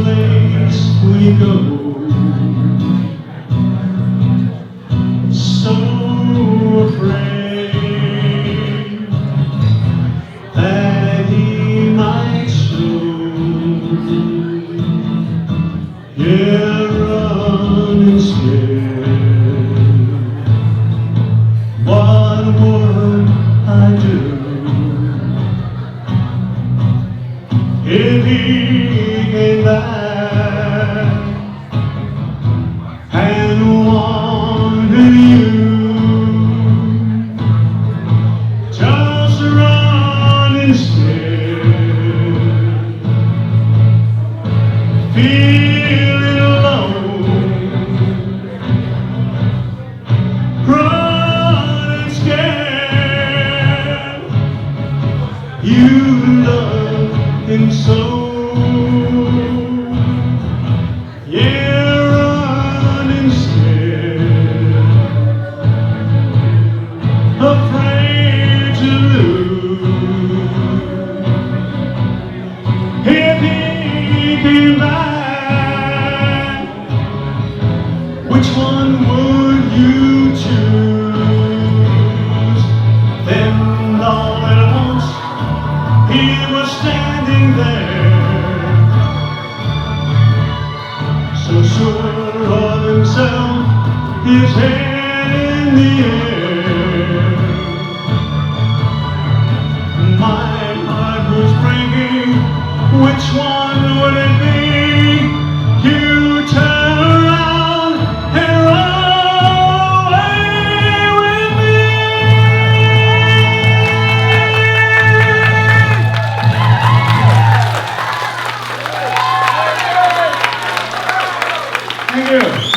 place we go, so afraid that he might show. Yeah, running scared. What would I do if he came back and wanted you? Just running scared, feeling alone, running scared. You love him so. Yeah, running scared, afraid to lose. If he came back, which one would you choose? Then all at once he was standing there, so sure of himself, his head in the air. My heart was breaking. Which one would it be? You turn around and run away with me. Thank you.